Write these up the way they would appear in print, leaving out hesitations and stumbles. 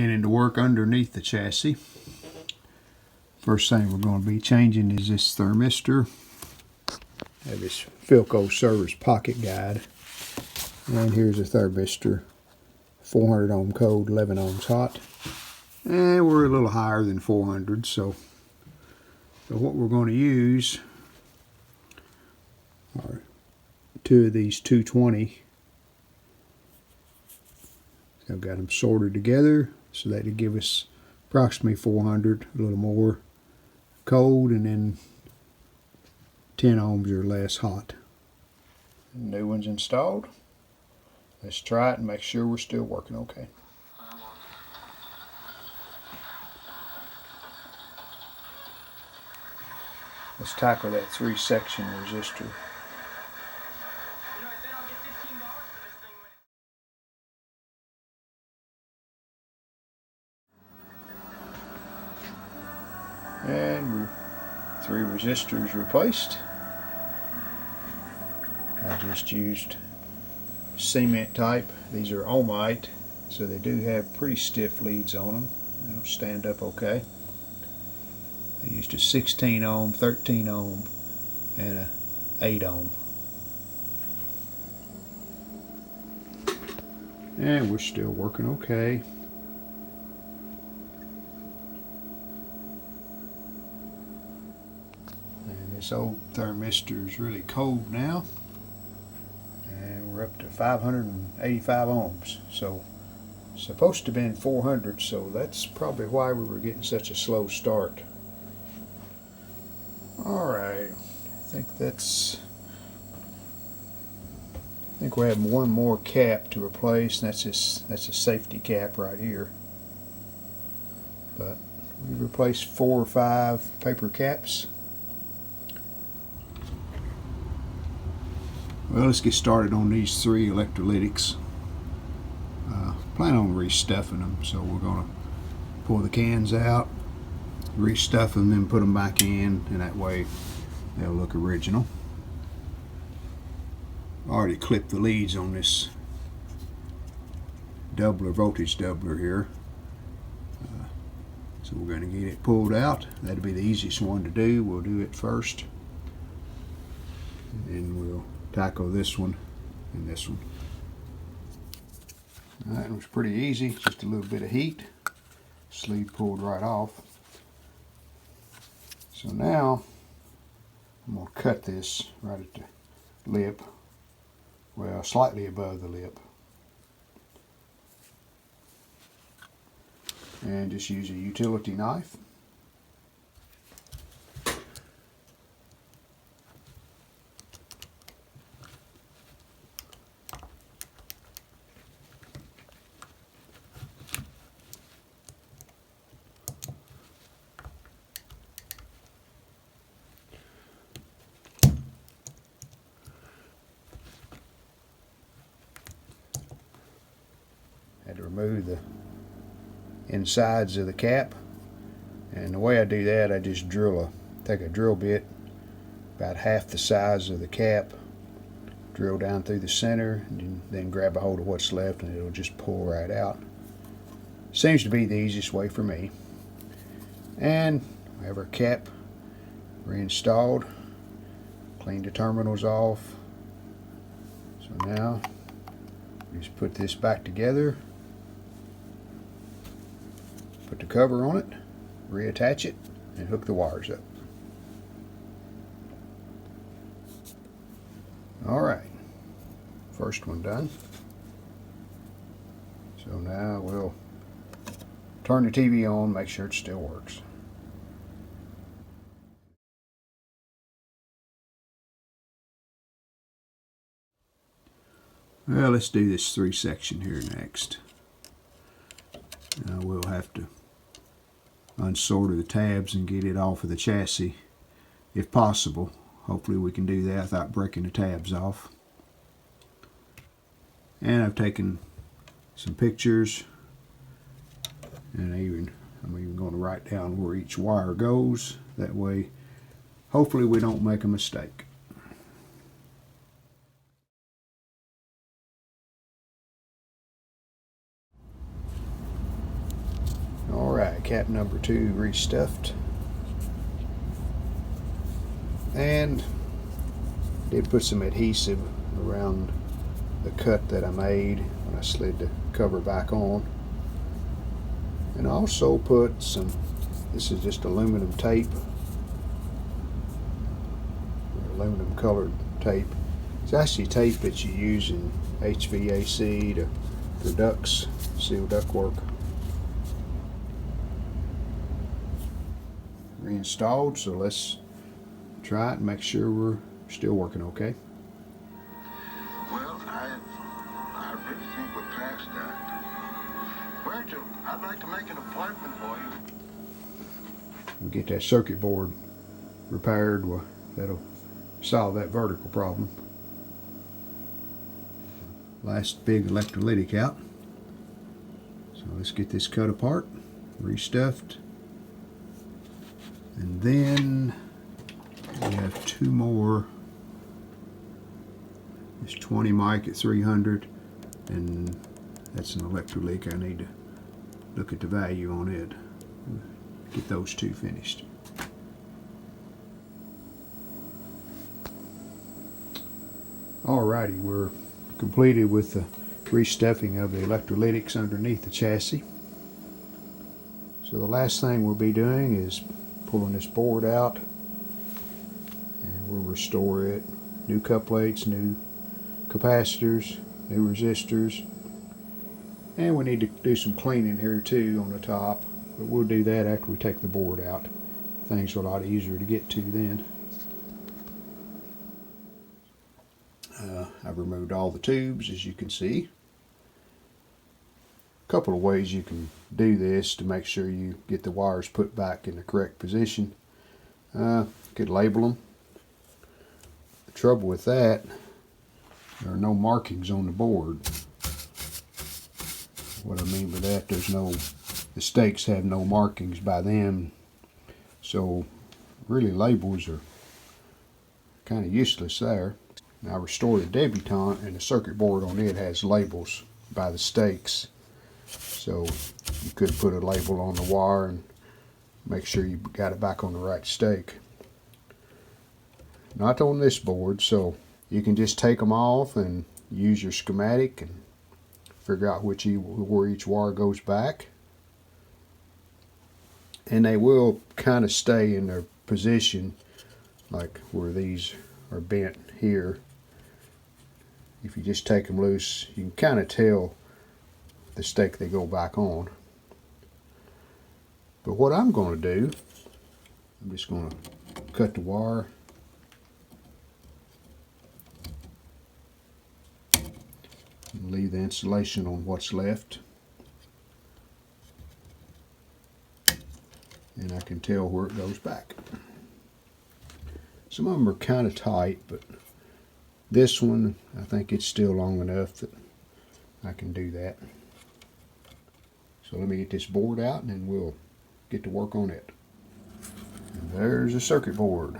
beginning to work underneath the chassis. First thing we're going to be changing is this thermistor. I have this Philco service pocket guide. And here's a thermistor. 400 ohm cold, 11 ohms hot. And we're a little higher than 400, so what we're going to use are two of these 220. I've got them sorted together so that'll give us approximately 400, a little more cold, and then 10 ohms or less hot. New one's installed. Let's try it and make sure we're still working okay. Let's tackle that 3-section resistor. And 3 resistors replaced. I just used cement type. These are ohmite, so they do have pretty stiff leads on them. They'll stand up okay. I used a 16 ohm, 13 ohm, and a 8 ohm. And we're still working okay. And this old thermistor is really cold now. And we're up to 585 ohms. So it's supposed to have been 400, so that's probably why we were getting such a slow start. Alright, I think we have one more cap to replace, and that's a safety cap right here. But we replaced 4 or 5 paper caps. Well, let's get started on these 3 electrolytics. Plan on restuffing them, so we're going to pull the cans out, restuff them, then put them back in, and that way they'll look original. I already clipped the leads on this voltage doubler here. So we're going to get it pulled out. That'll be the easiest one to do. We'll do it first, and we'll tackle this one and this one. That was pretty easy, just a little bit of heat. Sleeve pulled right off. So now I'm going to cut this right at the lip, well, slightly above the lip, and just use a utility knife. Had to remove the insides of the cap, and the way I do that, I just take a drill bit about half the size of the cap, drill down through the center, and then grab a hold of what's left, and it'll just pull right out. Seems to be the easiest way for me. And we have our cap reinstalled, cleaned the terminals off. So now just put this back together, put the cover on it, reattach it, and hook the wires up. Alright, first one done. So now we'll turn the TV on, make sure it still works. Well, let's do this 3-section here next. Now we'll have to unsolder the tabs and get it off of the chassis if possible. Hopefully we can do that without breaking the tabs off. And I've taken some pictures, and I'm even going to write down where each wire goes. That way hopefully we don't make a mistake. Got cap number 2 restuffed. And did put some adhesive around the cut that I made when I slid the cover back on. And also put some, this is just aluminum tape, aluminum colored tape. It's actually tape that you use in HVAC for ducts, seal duct work. Reinstalled, so let's try it and make sure we're still working okay. Well, I really think we're past that. Virgil, I'd like to make an appointment for you. We'll get that circuit board repaired. Well, that'll solve that vertical problem. Last big electrolytic out. So let's get this cut apart, restuffed. And then we have 2 more. It's 20 mic at 300, and that's an Electrolytic. I need to look at the value on it. Get those 2 finished. Alrighty, we're completed with the restuffing of the electrolytics underneath the chassis. So the last thing we'll be doing is pulling this board out, and we'll restore it. New cup plates, new capacitors, new resistors, and we need to do some cleaning here too on the top, but we'll do that after we take the board out. Things are a lot easier to get to then. I've removed all the tubes, as you can see. A couple of ways you can do this to make sure you get the wires put back in the correct position. You could label them. The trouble with that, there are no markings on the board. What I mean by that, the stakes have no markings by them, so really labels are kind of useless there. Now, I restored a debutante, and the circuit board on it has labels by the stakes, so you could put a label on the wire and make sure you got it back on the right stake. Not on this board, so you can just take them off and use your schematic and figure out where each wire goes back. And they will kind of stay in their position, like where these are bent here. If you just take them loose, you can kind of tell the stake they go back on. But what I'm going to do, I'm just going to cut the wire. And leave the insulation on what's left. And I can tell where it goes back. Some of them are kind of tight, but this one, I think it's still long enough that I can do that. So let me get this board out and then we'll get to work on it. And there's the circuit board.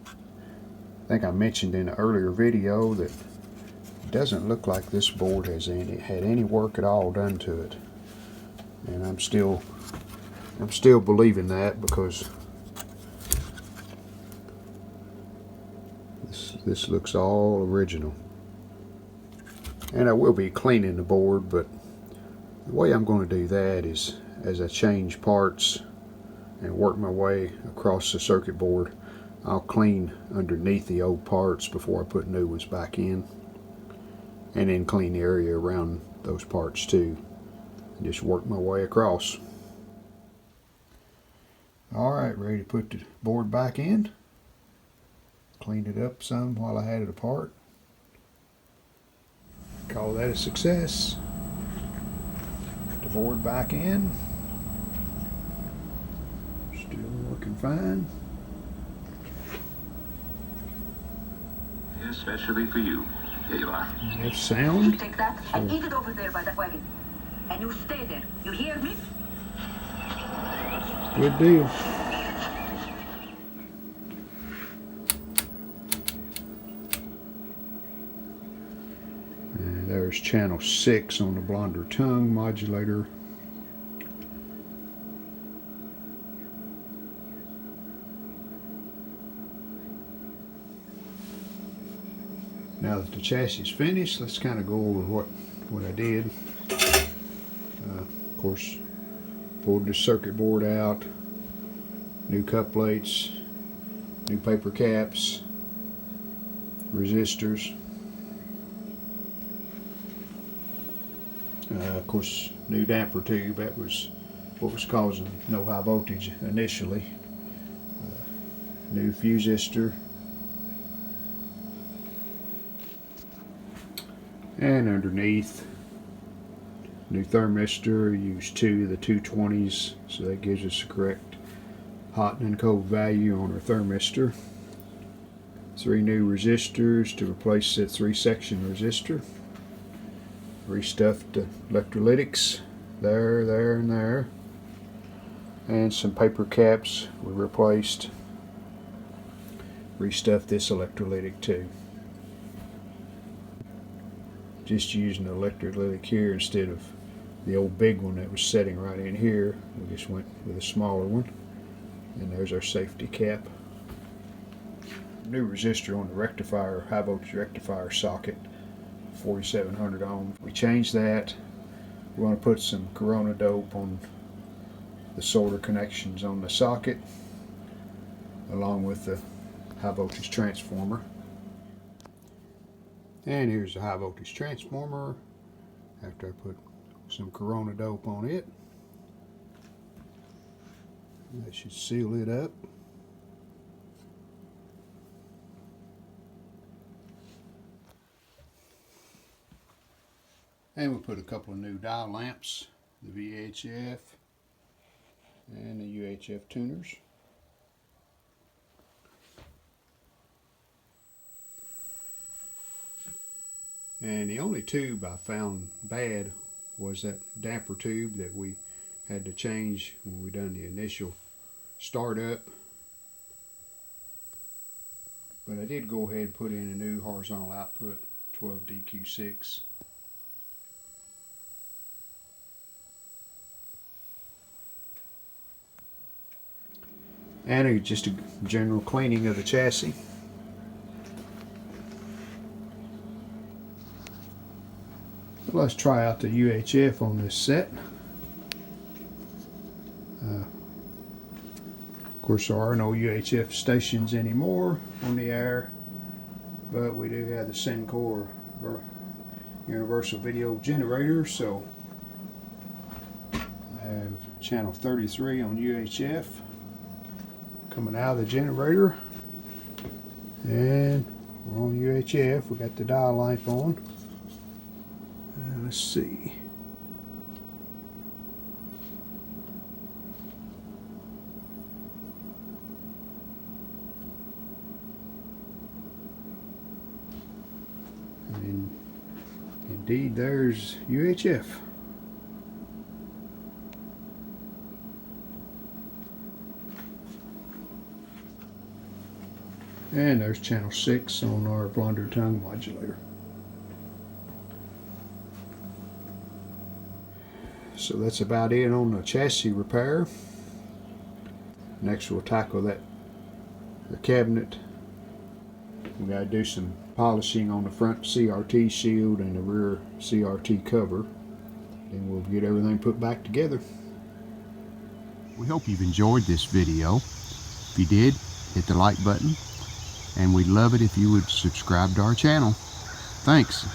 I think I mentioned in an earlier video that it doesn't look like this board has had any work at all done to it. And I'm still believing that, because this looks all original. And I will be cleaning the board, but the way I'm going to do that is as I change parts and work my way across the circuit board, I'll clean underneath the old parts before I put new ones back in, and then clean the area around those parts too, and just work my way across. Alright, ready to put the board back in. Cleaned it up some while I had it apart. Call that a success. Put the board back in. Still working fine. Especially for you. Here you are. That's sound. You take that and eat it over there by that wagon. And you stay there. You hear me? Good deal. And there's There's channel 6 on the blonder tongue modulator. Now that the chassis is finished, let's kind of go over what I did. Of course, pulled the circuit board out, new cup plates, new paper caps, resistors. Of course, new damper tube. That was what was causing no high voltage initially. New fusistor. And underneath, new thermistor. Used 2 of the 220s, so that gives us the correct hot and cold value on our thermistor. 3 new resistors to replace that 3-section resistor. Restuffed the electrolytics there, and there. And some paper caps we replaced. Restuffed this electrolytic too. Just using the electrolytic here instead of the old big one that was sitting right in here. We just went with a smaller one. And there's our safety cap. New resistor on the rectifier, high voltage rectifier socket, 4700 ohms. We changed that. We're going to put some Corona dope on the solder connections on the socket, along with the high voltage transformer. And here's the high voltage transformer after I put some Corona dope on it. That should seal it up. And we put a couple of new dial lamps, the VHF and the UHF tuners. And the only tube I found bad was that damper tube that we had to change when we done the initial startup. But I did go ahead and put in a new horizontal output 12 DQ6. And just a general cleaning of the chassis. Let's try out the UHF on this set. Of course, there are no UHF stations anymore on the air, but we do have the Syncor universal video generator, so I have channel 33 on UHF coming out of the generator, and we're on UHF. We got the dial lamp on. Let's see. And indeed, there's UHF. And there's channel 6 on our blonder tongue modulator. So that's about it on the chassis repair. Next we'll tackle the cabinet. We got to do some polishing on the front CRT shield and the rear CRT cover. Then we'll get everything put back together. We hope you've enjoyed this video. If you did, hit the like button. And we'd love it if you would subscribe to our channel. Thanks.